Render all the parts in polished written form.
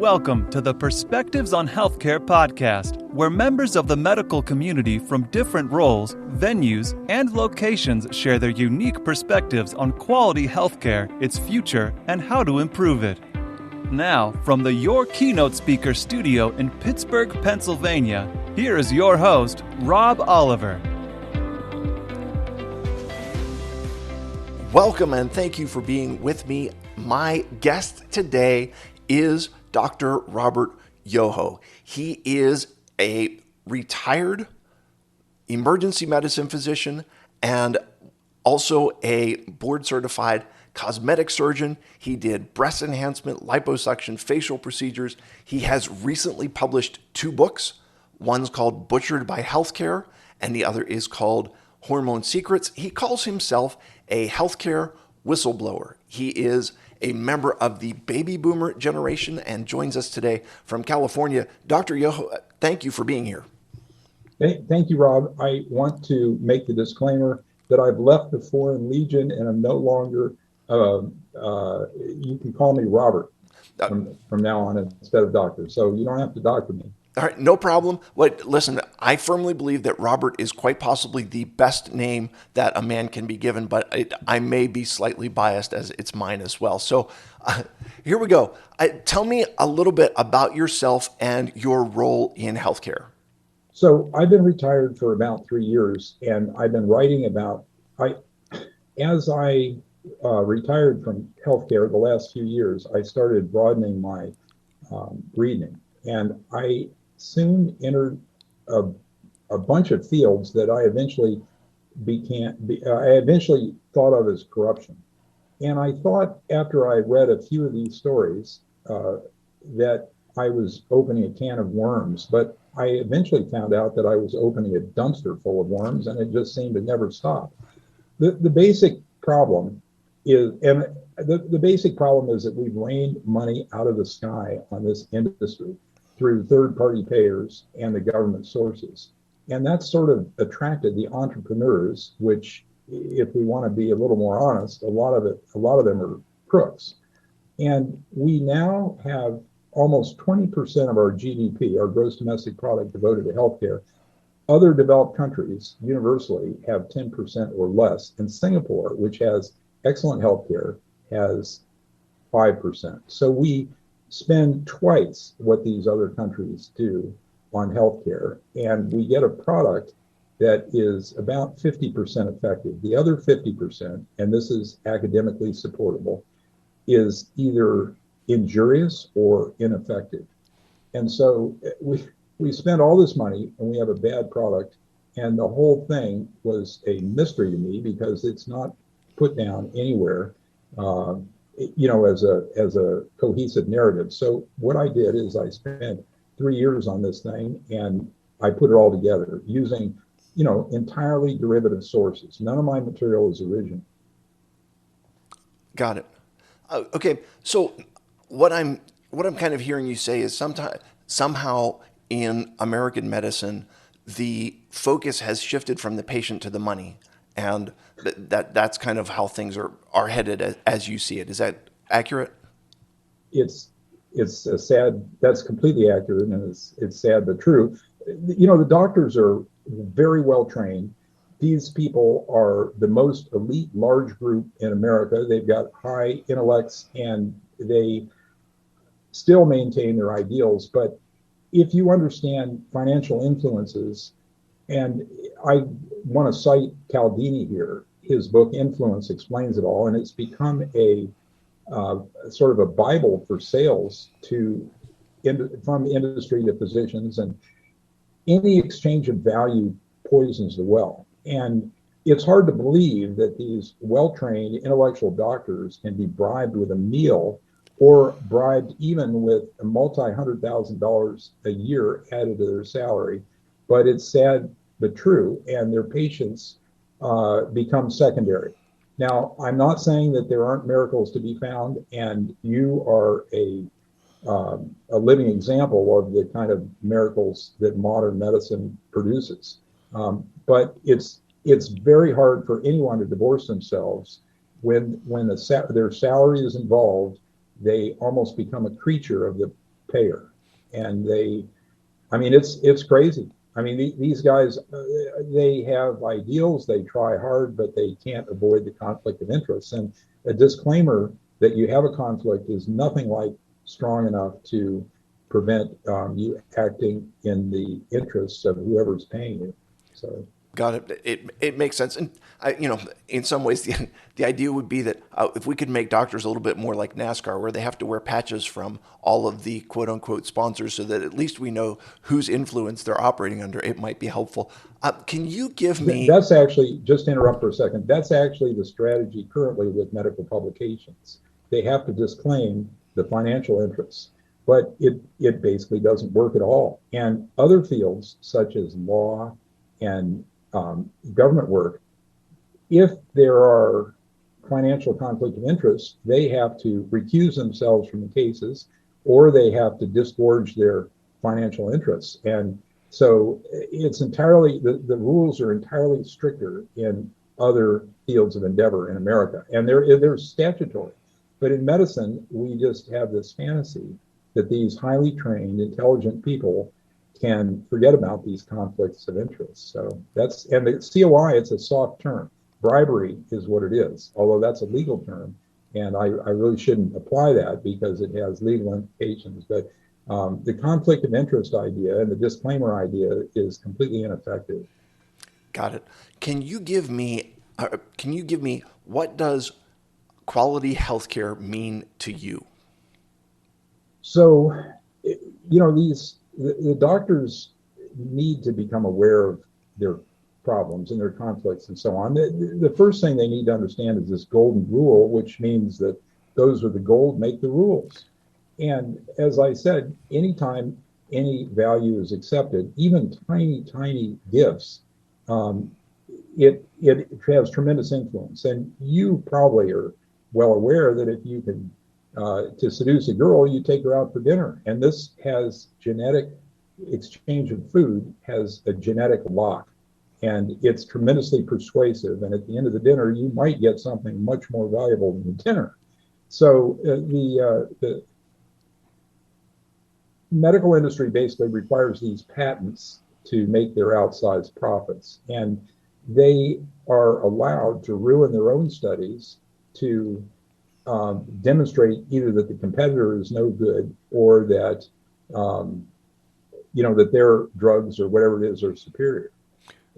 Welcome to the Perspectives on Healthcare podcast, where members of the medical community from different roles, venues, and locations share their unique perspectives on quality healthcare, its future, and how to improve it. Now, from the Your Keynote Speaker studio in Pittsburgh, Pennsylvania, here is your host, Rob Oliver. Welcome and thank you for being with me. My guest today is Dr. Robert Yoho. He is a retired emergency medicine physician and also a board-certified cosmetic surgeon. He did breast enhancement, liposuction, facial procedures. He has recently published 2 books. One's called Butchered by Healthcare, and the other is called Hormone Secrets. He calls himself a healthcare whistleblower. He is a member of the baby boomer generation and joins us today from California. Dr. Yoho, thank you for being here. Thank you, Rob. I want to make the disclaimer that I've left the Foreign Legion and I'm no longer, you can call me Robert from now on instead of doctor. So you don't have to doctor me. All right, no problem. Listen, I firmly believe that Robert is quite possibly the best name that a man can be given, but I may be slightly biased as it's mine as well. So here we go. Tell me a little bit about yourself and your role in healthcare. So I've been retired for about 3 years, and I've been writing about, as I retired from healthcare the last few years, I started broadening my reading, and I soon entered a bunch of fields that I eventually thought of as corruption. And I thought after I read a few of these stories that I was opening a can of worms, but I eventually found out that I was opening a dumpster full of worms, and it just seemed to never stop. The basic problem is, the basic problem is that we've rained money out of the sky on this industry through third-party payers and the government sources. And that's sort of attracted the entrepreneurs, which, if we want to be a little more honest, a lot of them are crooks. And we now have almost 20% of our GDP, our gross domestic product, devoted to healthcare. Other developed countries universally have 10% or less. And Singapore, which has excellent healthcare, has 5%. So we spend twice what these other countries do on healthcare, and we get a product that is about 50% effective. The other 50%, and this is academically supportable, is either injurious or ineffective. And so we spend all this money and we have a bad product, and the whole thing was a mystery to me because it's not put down anywhere as a cohesive narrative. So what I did is I spent 3 years on this thing, and I put it all together using, entirely derivative sources. None of my material is original. Got it. Okay, so what I'm kind of hearing you say is somehow in American medicine, the focus has shifted from the patient to the money, and that's kind of how things are headed as you see it. Is that accurate? It's a sad, that's completely accurate, and it's sad but true. The doctors are very well trained. These people are the most elite large group in America. They've got high intellects and they still maintain their ideals. But if you understand financial influences, and I want to cite Cialdini here, his book Influence explains it all, and it's become a sort of a Bible for sales from industry to physicians, and any exchange of value poisons the well. And it's hard to believe that these well-trained intellectual doctors can be bribed with a meal or bribed even with a multi-$100,000 a year added to their salary. But it's sad but true, and their patients become secondary. Now, I'm not saying that there aren't miracles to be found, and you are a living example of the kind of miracles that modern medicine produces. But it's very hard for anyone to divorce themselves when their salary is involved. They almost become a creature of the payer. And it's crazy. I mean, these guys, they have ideals, they try hard, but they can't avoid the conflict of interest. And a disclaimer that you have a conflict is nothing like strong enough to prevent you acting in the interests of whoever's paying you. So. Got it. It makes sense, and in some ways, the idea would be that if we could make doctors a little bit more like NASCAR, where they have to wear patches from all of the quote unquote sponsors, so that at least we know whose influence they're operating under, it might be helpful. Can you give me? That's actually, just to interrupt for a second. That's actually the strategy currently with medical publications. They have to disclaim the financial interests, but it basically doesn't work at all. And other fields such as law and government work, if there are financial conflict of interest, they have to recuse themselves from the cases, or they have to disgorge their financial interests. And so it's entirely, the rules are entirely stricter in other fields of endeavor in America, and they're statutory. But in medicine, we just have this fantasy that these highly trained, intelligent people can forget about these conflicts of interest. So and the COI, it's a soft term. Bribery is what it is, although that's a legal term. And I really shouldn't apply that because it has legal implications. But the conflict of interest idea and the disclaimer idea is completely ineffective. Got it. Can you give me what does quality healthcare mean to you? So, the doctors need to become aware of their problems and their conflicts and so on. The first thing they need to understand is this golden rule, which means that those with the gold make the rules. And as I said, anytime any value is accepted, even tiny, tiny gifts, it has tremendous influence. And you probably are well aware that if you can to seduce a girl, you take her out for dinner. And this has genetic exchange of food, has a genetic lock, and it's tremendously persuasive. And at the end of the dinner, you might get something much more valuable than the dinner. So the medical industry basically requires these patents to make their outsized profits. And they are allowed to ruin their own studies to demonstrate either that the competitor is no good or that that their drugs or whatever it is are superior.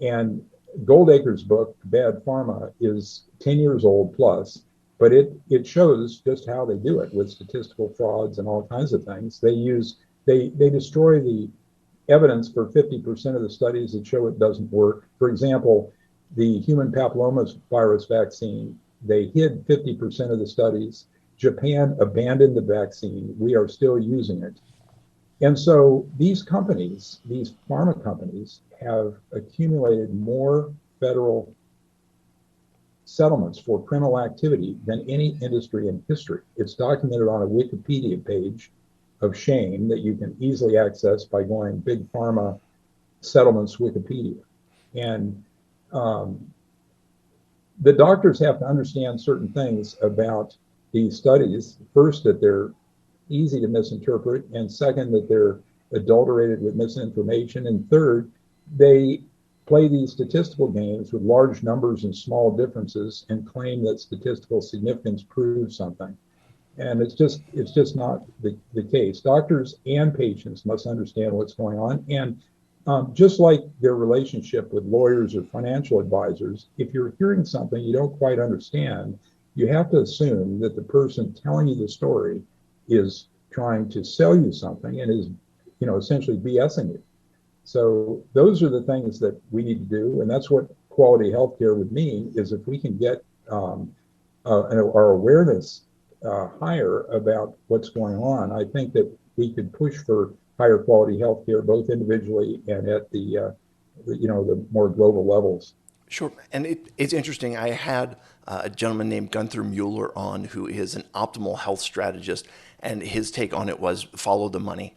And Goldacre's book, Bad Pharma, is 10 years old plus, but it shows just how they do it with statistical frauds and all kinds of things. They destroy the evidence for 50% of the studies that show it doesn't work. For example, the human papillomavirus vaccine, they hid 50% of the studies. Japan abandoned the vaccine. We are still using it. And so these companies, these pharma companies, have accumulated more federal settlements for criminal activity than any industry in history. It's documented on a Wikipedia page of shame that you can easily access by going Big Pharma Settlements Wikipedia. And the doctors have to understand certain things about these studies. First, that they're easy to misinterpret, and second, that they're adulterated with misinformation, and third, they play these statistical games with large numbers and small differences and claim that statistical significance proves something. And it's just not the case. Doctors and patients must understand what's going on. And just like their relationship with lawyers or financial advisors, if you're hearing something you don't quite understand, you have to assume that the person telling you the story is trying to sell you something and is, essentially BSing you. So those are the things that we need to do. And that's what quality healthcare would mean, is if we can get our awareness higher about what's going on, I think that we could push for higher quality healthcare, both individually and at the more global levels. Sure. And it's interesting. I had a gentleman named Gunther Mueller on, who is an optimal health strategist, and his take on it was follow the money.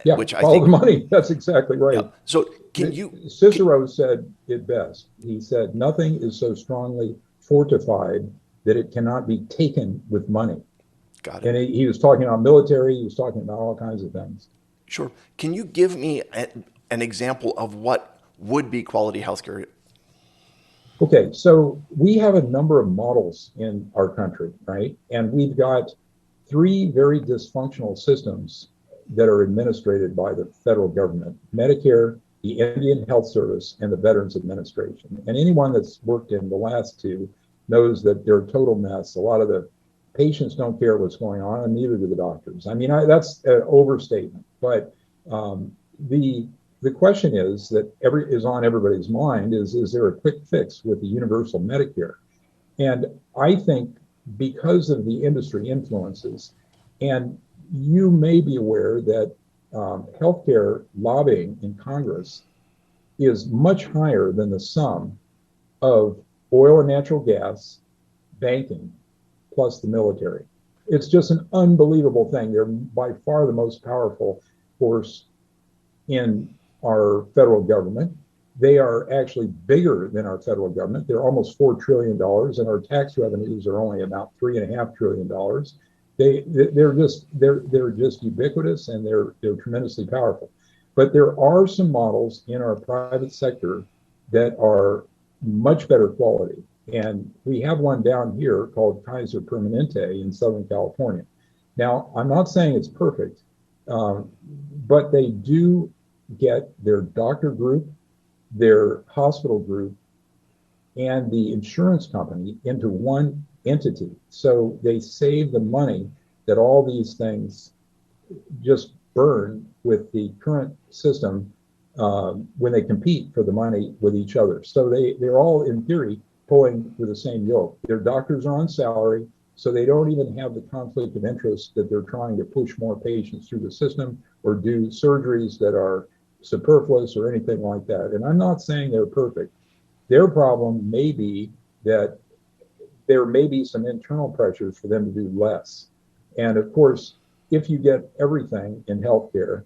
Which I think, the money. That's exactly right. Yeah. So Cicero said it best. He said, nothing is so strongly fortified that it cannot be taken with money. Got And it. he was talking about military, he was talking about all kinds of things. Sure. Can you give me an example of what would be quality healthcare? Okay, so we have a number of models in our country, right? And we've got three very dysfunctional systems that are administered by the federal government: Medicare, the Indian Health Service, and the Veterans Administration. And anyone that's worked in the last two knows that they're a total mess. A lot of the patients don't care what's going on, and neither do the doctors. I mean, that's an overstatement, but um, the the question is that is on everybody's mind is there a quick fix with the universal Medicare? And I think because of the industry influences, and you may be aware that healthcare lobbying in Congress is much higher than the sum of oil and natural gas, banking, plus the military. It's just an unbelievable thing. They're by far the most powerful force in our federal government. They are actually bigger than our federal government. They're almost $4 trillion, and our tax revenues are only about $3.5 trillion. They're just ubiquitous, and they're tremendously powerful. But there are some models in our private sector that are much better quality. And we have one down here called Kaiser Permanente in Southern California. Now, I'm not saying it's perfect, but they do get their doctor group, their hospital group, and the insurance company into one entity. So they save the money that all these things just burn with the current system when they compete for the money with each other. So they're all, in theory, pulling with the same yoke. Their doctors are on salary, so they don't even have the conflict of interest that they're trying to push more patients through the system or do surgeries that are superfluous or anything like that. And I'm not saying they're perfect. Their problem may be that there may be some internal pressures for them to do less. And of course, if you get everything in healthcare,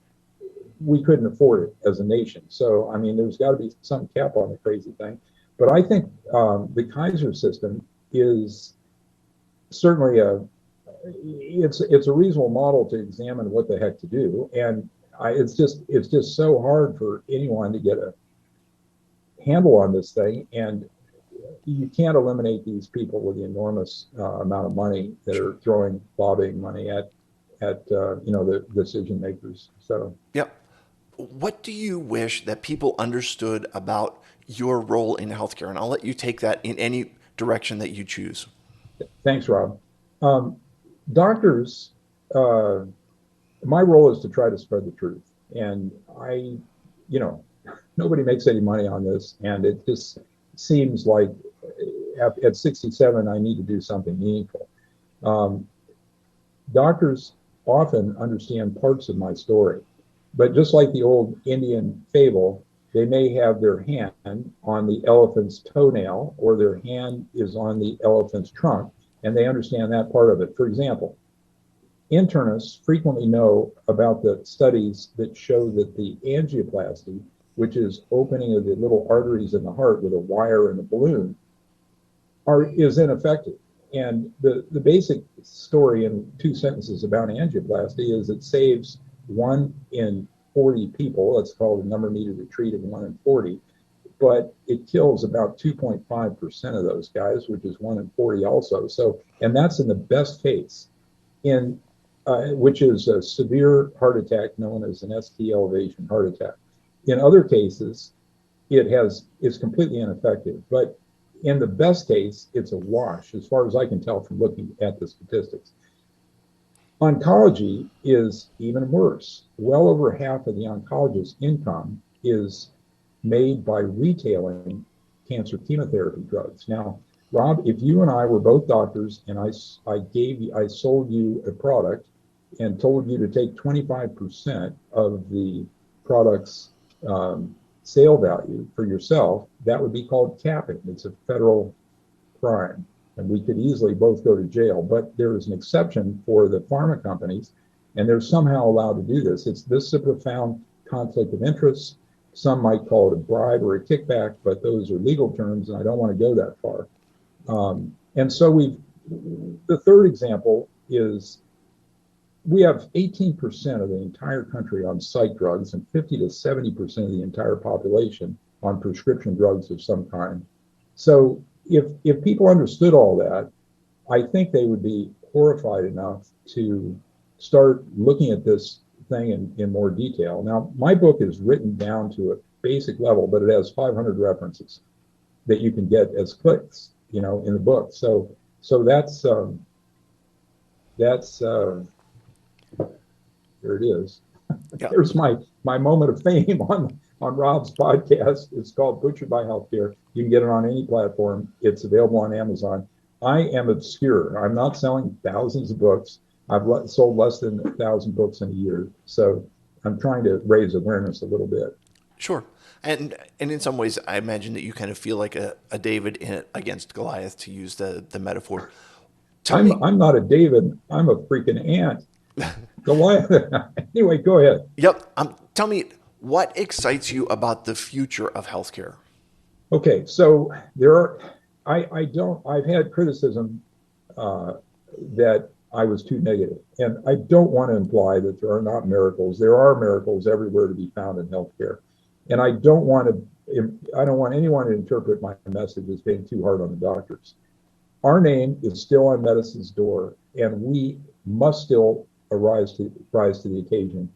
we couldn't afford it as a nation. So, I mean, there's got to be some cap on the crazy thing. But I think the Kaiser system is certainly it's a reasonable model to examine what the heck to do. And it's just so hard for anyone to get a handle on this thing. And you can't eliminate these people with the enormous amount of money that are throwing lobbying money at the decision makers. So, Yep. What do you wish that people understood about your role in healthcare? And I'll let you take that in any direction that you choose. thanks, Rob. Um, Doctors, my role is to try to spread the truth, and you know, nobody makes any money on this, and it just seems like at 67, I need to do something meaningful. Um, Doctors often understand parts of my story, but just like the old Indian fable, they may have their hand on the elephant's toenail or their hand is on the elephant's trunk, and they understand that part of it. For example, internists frequently know about the studies that show that the angioplasty, which is opening of the little arteries in the heart with a wire and a balloon, is ineffective. And the basic story in two sentences about angioplasty is it saves 1 in 40 people. That's called the number needed to treat of 1 in 40. But it kills about 2.5% of those guys, which is 1 in 40 also. So, and that's in the best case, which is a severe heart attack known as an ST elevation heart attack. In other cases, it's completely ineffective. But in the best case, it's a wash, as far as I can tell from looking at the statistics. Oncology is even worse. Well over half of the oncologist's income is made by retailing cancer chemotherapy drugs. Now, Rob, if you and I were both doctors and I sold you a product and told you to take 25% of the product's sale value for yourself, that would be called capping. It's a federal crime, and we could easily both go to jail. But there is an exception for the pharma companies, and they're somehow allowed to do this. This is a profound conflict of interest. Some might call it a bribe or a kickback, but those are legal terms, and I don't want to go that far. And so the third example is we have 18% of the entire country on psych drugs and 50 to 70% of the entire population on prescription drugs of some kind. So if people understood all that, I think they would be horrified enough to start looking at this thing in more detail. Now, my book is written down to a basic level, but it has 500 references that you can get as clicks, in the book. So that's there it is. Yeah. There's my moment of fame on Rob's podcast. It's called Butchered by Healthcare. You can get it on any platform. It's available on Amazon. I am obscure. I'm not selling thousands of books. I've sold less than 1,000 books in a year. So I'm trying to raise awareness a little bit. Sure. And in some ways, I imagine that you kind of feel like a David against Goliath, to use the metaphor. I'm not a David. I'm a freaking ant. Goliath. Anyway, go ahead. Yep. Tell me, what excites you about the future of healthcare? Okay, so I've had criticism that I was too negative, and I don't want to imply that there are not miracles. There are miracles everywhere to be found in healthcare, and I don't want anyone to interpret my message as being too hard on the doctors. Our name is still on medicine's door, and we must still rise to the occasion.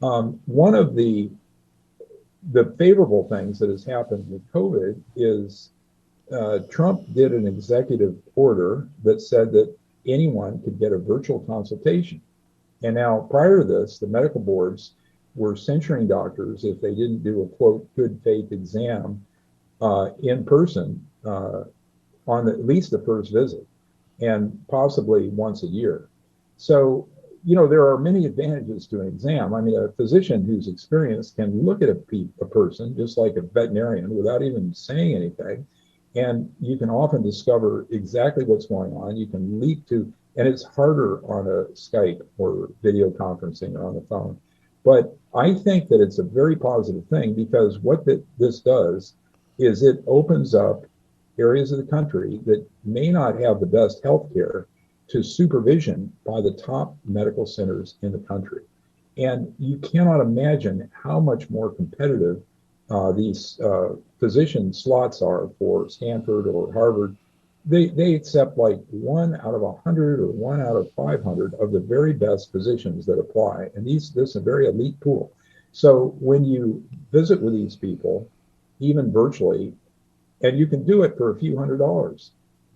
One of the favorable things that has happened with COVID is Trump did an executive order that said that anyone could get a virtual consultation. And now, prior to this, the medical boards were censuring doctors if they didn't do a, quote, good faith exam in person on at least the first visit, and possibly once a year. So, there are many advantages to an exam. I mean, a physician who's experienced can look at a person, just like a veterinarian, without even saying anything. And you can often discover exactly what's going on. You can leap to, and it's harder on a Skype or video conferencing or on the phone. But I think that it's a very positive thing, because what this does is it opens up areas of the country that may not have the best health care to supervision by the top medical centers in the country. And you cannot imagine how much more competitive these physician slots are for Stanford or Harvard. They accept like 1 out of 100 or 1 out of 500 of the very best physicians that apply. And this is a very elite pool. So when you visit with these people, even virtually, and you can do it for a few $100s,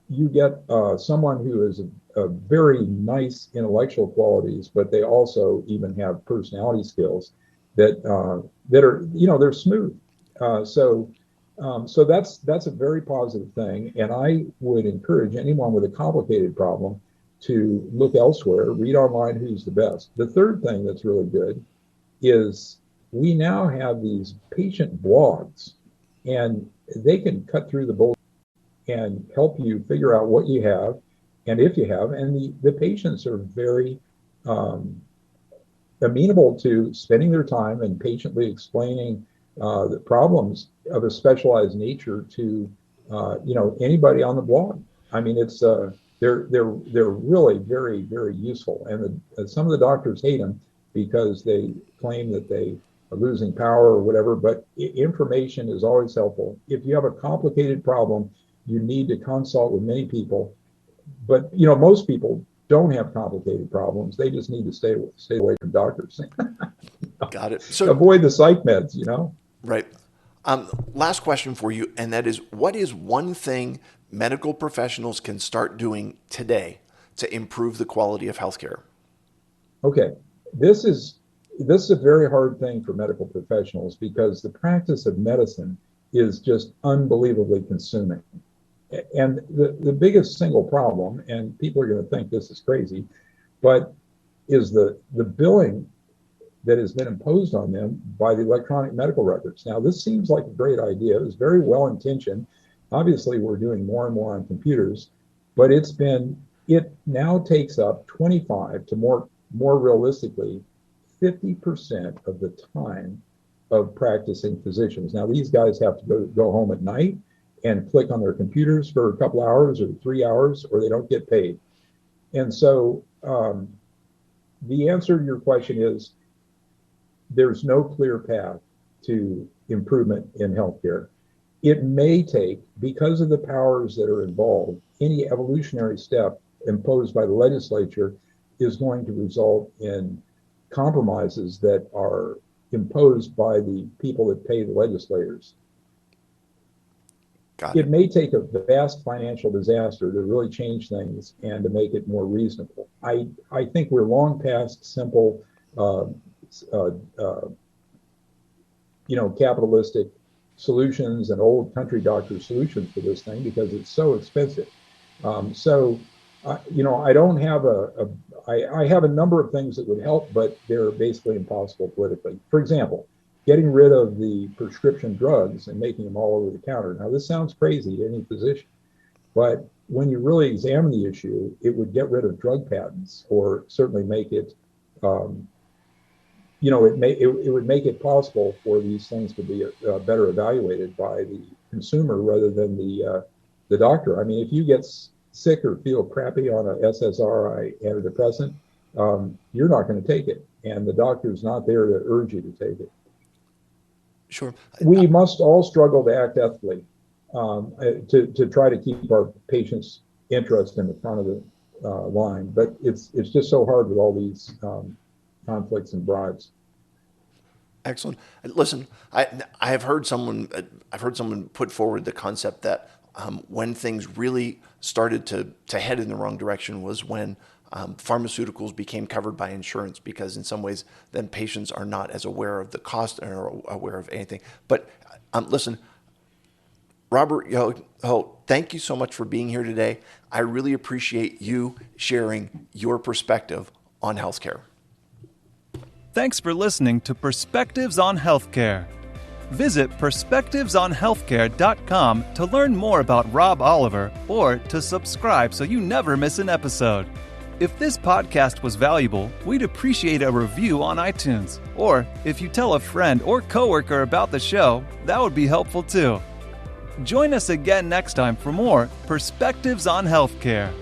you get someone who is a very nice intellectual qualities, but they also even have personality skills that are, they're smooth. So that's a very positive thing. And I would encourage anyone with a complicated problem to look elsewhere, read online who's the best. The third thing that's really good is we now have these patient blogs, and they can cut through the bullshit and help you figure out what you have and if you have. And the patients are very amenable to spending their time and patiently explaining the problems of a specialized nature to anybody on the blog. I mean, it's they're really very, very useful. And some of the doctors hate them because they claim that they are losing power or whatever, but information is always helpful. If you have a complicated problem, you need to consult with many people. But most people don't have complicated problems. They just need to stay away from doctors. Got it. So avoid the psych meds, Right. Last question for you, and that is, what is one thing medical professionals can start doing today to improve the quality of healthcare? Okay, this is a very hard thing for medical professionals, because the practice of medicine is just unbelievably consuming. And the biggest single problem, and people are going to think this is crazy, but is the billing that has been imposed on them by the electronic medical records. Now, this seems like a great idea. It was very well intentioned. Obviously, we're doing more and more on computers, but it now takes up 25 to more realistically 50% of the time of practicing physicians. Now, these guys have to go home at night and click on their computers for a couple hours or 3 hours, or they don't get paid. And so the answer to your question is there's no clear path to improvement in healthcare. It may take, because of the powers that are involved, any evolutionary step imposed by the legislature is going to result in compromises that are imposed by the people that pay the legislators. It may take a vast financial disaster to really change things and to make it more reasonable. I think we're long past simple, capitalistic solutions and old country doctor solutions for this thing because it's so expensive. I don't have I have a number of things that would help, but they're basically impossible politically. For example, getting rid of the prescription drugs and making them all over the counter. Now, this sounds crazy to any physician, but when you really examine the issue, it would get rid of drug patents, or certainly make it, it would make it possible for these things to be better evaluated by the consumer rather than the doctor. I mean, if you get sick or feel crappy on a SSRI antidepressant, you're not going to take it, and the doctor's not there to urge you to take it. Sure. We must all struggle to act ethically, to try to keep our patients' interest in the front of the line. But it's just so hard with all these conflicts and bribes. Excellent. Listen, I've heard someone put forward the concept that when things really started to head in the wrong direction was when pharmaceuticals became covered by insurance, because in some ways then patients are not as aware of the cost or aware of anything. But listen, Robert Yoho, thank you so much for being here today. I really appreciate you sharing your perspective on healthcare. Thanks for listening to Perspectives on Healthcare. Visit perspectivesonhealthcare.com to learn more about Rob Oliver or to subscribe so you never miss an episode. If this podcast was valuable, we'd appreciate a review on iTunes. Or if you tell a friend or coworker about the show, that would be helpful too. Join us again next time for more Perspectives on Healthcare.